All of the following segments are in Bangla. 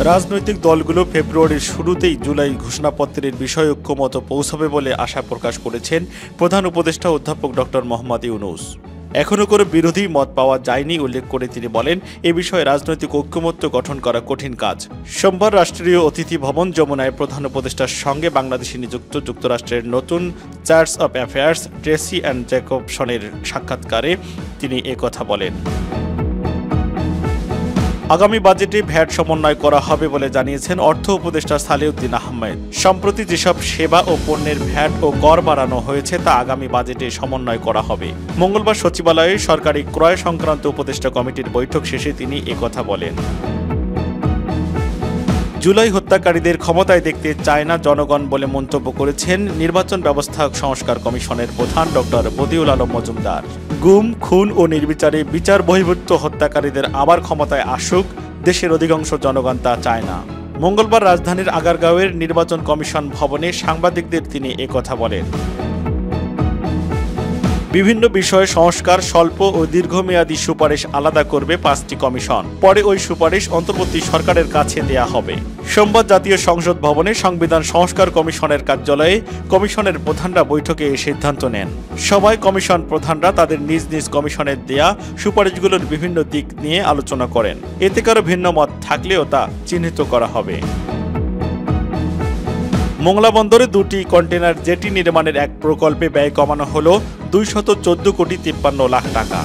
রাজনৈতিক দলগুলো ফেব্রুয়ারির শুরুতেই জুলাই ঘোষণাপত্রের বিষয়ে ঐক্যমত পৌঁছাবে বলে আশা প্রকাশ করেছেন প্রধান উপদেষ্টা অধ্যাপক ডক্টর মোহাম্মদ ইউনূস। এখনও কোনো বিরোধী মত পাওয়া যায়নি উল্লেখ করে তিনি বলেন, এ বিষয়ে রাজনৈতিক ঐক্যমত্য গঠন করা কঠিন কাজ। সোমবার রাষ্ট্রীয় অতিথি ভবন যমুনায় প্রধান উপদেষ্টার সঙ্গে বাংলাদেশে নিযুক্ত যুক্তরাষ্ট্রের নতুন charge of affairs Tracey Ann জ্যাকবসনের সাক্ষাৎকারে তিনি একথা বলেন। আগামী বাজেটে ভ্যাট সমন্বয় করা হবে বলে জানিয়েছেন অর্থ উপদেষ্টা সালেউদ্দিন আহমেদ। সম্প্রতি যেসব সেবা ও পণ্যের ভ্যাট ও কর বাড়ানো হয়েছে তা আগামী বাজেটে সমন্বয় করা হবে। মঙ্গলবার সচিবালয়ে সরকারি ক্রয় সংক্রান্ত উপদেষ্টা কমিটির বৈঠক শেষে তিনি একথা বলেন। জুলাই হত্যাকারীদের ক্ষমতায় দেখতে চায় না জনগণ বলে মন্তব্য করেছেন নির্বাচন ব্যবস্থা সংস্কার কমিশনের প্রধান ডক্টর বদিউল আলম মজুমদার। গুম, খুন ও নির্বিচারে বিচার বহির্ভূত হত্যাকারীদের আবার ক্ষমতায় আসুক, দেশের অধিকাংশ জনগণ তা চায় না। মঙ্গলবার রাজধানীর আগারগাঁওয়ের নির্বাচন কমিশন ভবনে সাংবাদিকদের তিনি একথা বলেন। বিভিন্ন বিষয়ে সংস্কার, স্বল্প ও দীর্ঘমেয়াদী সুপারিশ আলাদা করবে 5টি কমিশন। পরে ওই সুপারিশ অন্তর্বর্তী সরকারের কাছে দেয়া হবে। সোমবার জাতীয় সংসদ ভবনে সংবিধান সংস্কার কমিশনের কার্যালয়ে কমিশনের প্রধানরা বৈঠকে এই সিদ্ধান্ত নেন। সভায় কমিশন প্রধানরা তাদের নিজ নিজ কমিশনের দেয়া সুপারিশগুলোর বিভিন্ন দিক নিয়ে আলোচনা করেন। এতে কারো ভিন্ন মত থাকলেও তা চিহ্নিত করা হবে। মোংলা বন্দরে 2টি কন্টেনার জেটি নির্মাণের এক প্রকল্পে ব্যয় কমানো হল 214 কোটি 53 লাখ টাকা।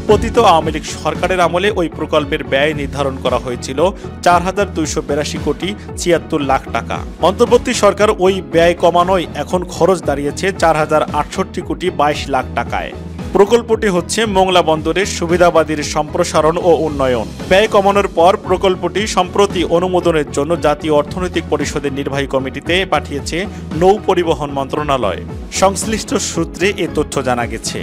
পতিত আওয়ামী লীগ সরকারের আমলে ওই প্রকল্পের ব্যয় নির্ধারণ করা হয়েছিল 4,282 কোটি 76 লাখ টাকা। অন্তর্বর্তী সরকার ওই ব্যয় কমানোয় এখন খরচ দাঁড়িয়েছে 4,068 কোটি 22 লাখ টাকায়। প্রকল্পটি হচ্ছে মোংলা বন্দরের সুবিধাবাদীর সম্প্রসারণ ও উন্নয়ন। ব্যয় কমানোর পর প্রকল্পটি সম্প্রতি অনুমোদনের জন্য জাতীয় অর্থনৈতিক পরিষদের নির্বাহী কমিটিতে পাঠিয়েছে নৌ পরিবহন মন্ত্রণালয়। সংশ্লিষ্ট সূত্রে এ তথ্য জানা গেছে।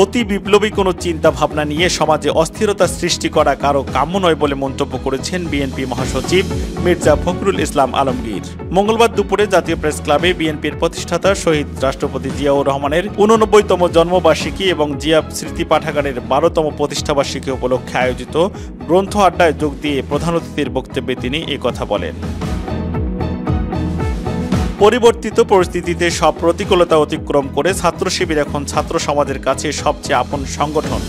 অতি বিপ্লবী কোনো চিন্তা ভাবনা নিয়ে সমাজে অস্থিরতা সৃষ্টি করা কারো কাম্য নয় বলে মন্তব্য করেছেন বিএনপি মহাসচিব মির্জা ফখরুল ইসলাম আলমগীর। মঙ্গলবার দুপুরে জাতীয় প্রেস ক্লাবে বিএনপির প্রতিষ্ঠাতা শহীদ রাষ্ট্রপতি জিয়াউর রহমানের 89তম জন্মবার্ষিকী এবং জিয়া স্মৃতি পাঠাগারের 12তম প্রতিষ্ঠাবার্ষিকী উপলক্ষে আয়োজিত গ্রন্থ আড্ডায় যোগ দিয়ে প্রধান অতিথির বক্তব্যে তিনি একথা বলেন। পরিবর্তিত পরিস্থিতিতে সব প্রতিকূলতা অতিক্রম করে ছাত্র শিবির এখন ছাত্র সমাজের কাছে সবচেয়ে আপন সংগঠন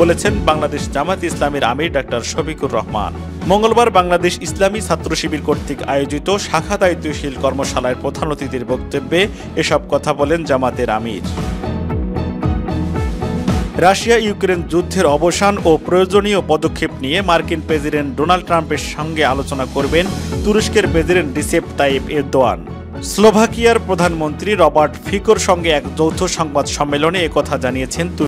বলেছেন বাংলাদেশ জামায়াতে ইসলামীর আমির ডাক্তার শফিকুর রহমান। মঙ্গলবার বাংলাদেশ ইসলামী ছাত্র শিবির কর্তৃক আয়োজিত শাখা দায়িত্বশীল কর্মশালায় প্রধান অতিথির বক্তব্যে এসব কথা বলেন জামাতের আমির। রাশিয়া ইউক্রেন যুদ্ধের অবসান ও প্রয়োজনীয় পদক্ষেপ নিয়ে মার্কিন প্রেসিডেন্ট ডোনাল্ড ট্রাম্পের সঙ্গে আলোচনা করবেন তুরস্কের প্রেসিডেন্ট রিসেপ তাইপ এরদোয়ান। স্লোভাকিয়ার প্রধানমন্ত্রী রবার্ট ফিকোর সঙ্গে এক যৌথ সংবাদ সম্মেলনে একথা জানিয়েছেন